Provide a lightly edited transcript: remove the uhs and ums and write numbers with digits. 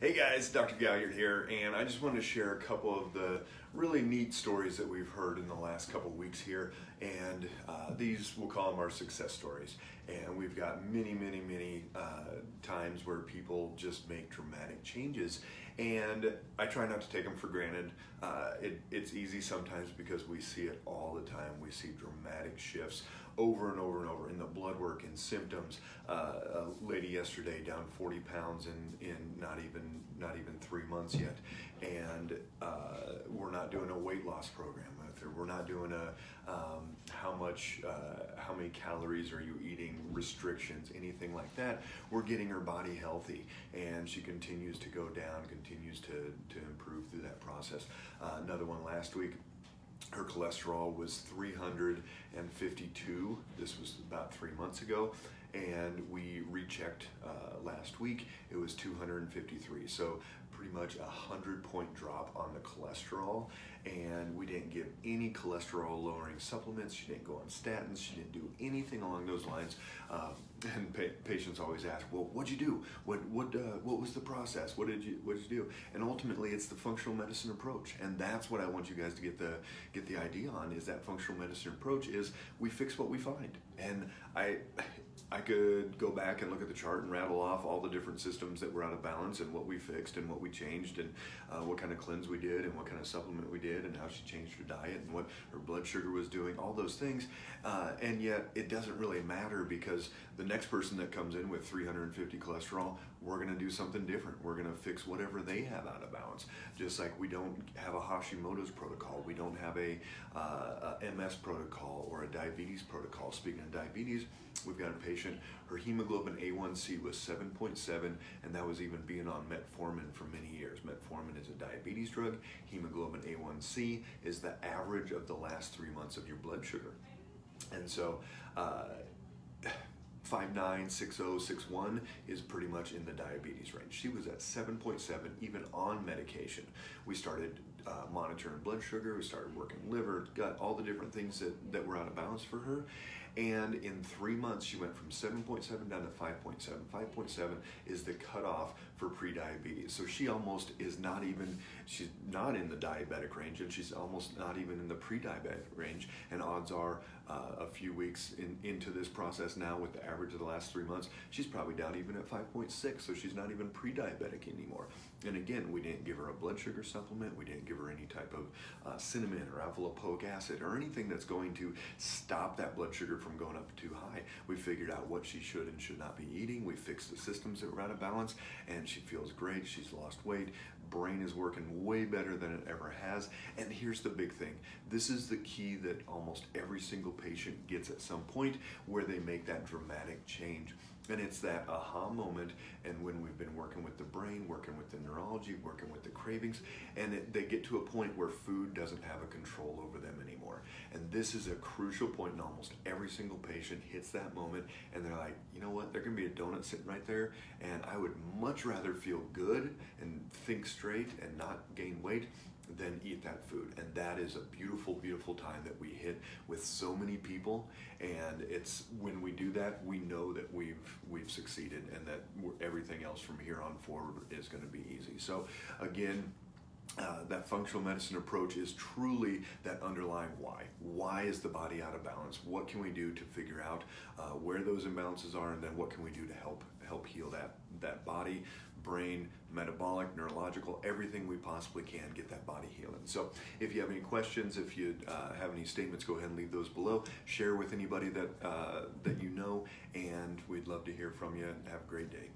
Hey guys, Dr. Galliard here, and I just wanted to share a couple of the really neat stories that we've heard in the last couple of weeks here, and these, we'll call them our success stories. And we've got many times where people just make dramatic changes, and I try not to take them for granted. It's easy sometimes because we see it all the time. We see dramatic shifts over and over and over in the blood work and symptoms. A lady yesterday down 40 pounds in not even 3 months yet, and we're not doing a weight loss program with her. We're not doing a how many calories are you eating restrictions, anything like that. We're getting her body healthy, and she continues to go down, continues to improve through that process. Another one last week, her cholesterol was 352. This was about 3 months ago, and we rechecked last week. It was 253. So pretty much 100-point drop on the cholesterol, and we didn't give any cholesterol lowering supplements. She didn't go on statins. She didn't do anything along those lines. And patients always ask, well, what'd you do? What was the process? What did you do? And ultimately, it's the functional medicine approach, and that's what I want you guys to get the idea on. Is that functional medicine approach is we fix what we find. And I could go back and look at the chart and rattle off all the different systems that were out of balance and what we fixed and what we changed and what kind of cleanse we did and what kind of supplement we did and how she changed her diet and what her blood sugar was doing, all those things. And yet it doesn't really matter, because the next person that comes in with 350 cholesterol, we're going to do something different. We're going to fix whatever they have out of balance. Just like we don't have a Hashimoto's protocol, we don't have a MS protocol or a diabetes protocol. Speaking of diabetes, we've got a patient, her hemoglobin A1C was 7.7, and that was even being on metformin for many years. Metformin is a diabetes drug. Hemoglobin A1C is the average of the last 3 months of your blood sugar. And so 5'9", 6'0", 6'1" is pretty much in the diabetes range. She was at 7.7 even on medication. We started monitoring blood sugar, we started working liver, gut, all the different things that were out of balance for her. And in 3 months, she went from 7.7 down to 5.7. 5.7 is the cutoff for prediabetes. So she almost is not even, she's not in the diabetic range, and she's almost not even in the pre-diabetic range. And odds are a few weeks into this process now, with the average of the last 3 months, she's probably down even at 5.6. So she's not even pre-diabetic anymore. And again, we didn't give her a blood sugar supplement. We didn't give her any type of cinnamon or alpha lipoic acid or anything that's going to stop that blood sugar from going up too high. We figured out what she should and should not be eating. We fixed the systems that were out of balance, and she feels great. She's lost weight. Brain is working way better than it ever has. And here's the big thing. This is the key that almost every single patient gets at some point, where they make that dramatic change. And it's that aha moment, and when we've been working with the brain, working with the neurology, working with the cravings, and they get to a point where food doesn't have a control over them anymore. And this is a crucial point, and almost every single patient hits that moment, and they're like, you know what, there can be a donut sitting right there, and I would much rather feel good and think straight and not gain weight than eat that food. And that is a beautiful, beautiful time that we hit with so many people. And it's when we do that, we know that we've succeeded, and that everything else from here on forward is going to be easy. So again, that functional medicine approach is truly that underlying why. Why is the body out of balance? What can we do to figure out where those imbalances are, and then what can we do to help heal that body, brain, metabolic, neurological, everything we possibly can, get that body healing. So if you have any questions, if you have any statements, go ahead and leave those below. Share with anybody that you know, and we'd love to hear from you, and have a great day.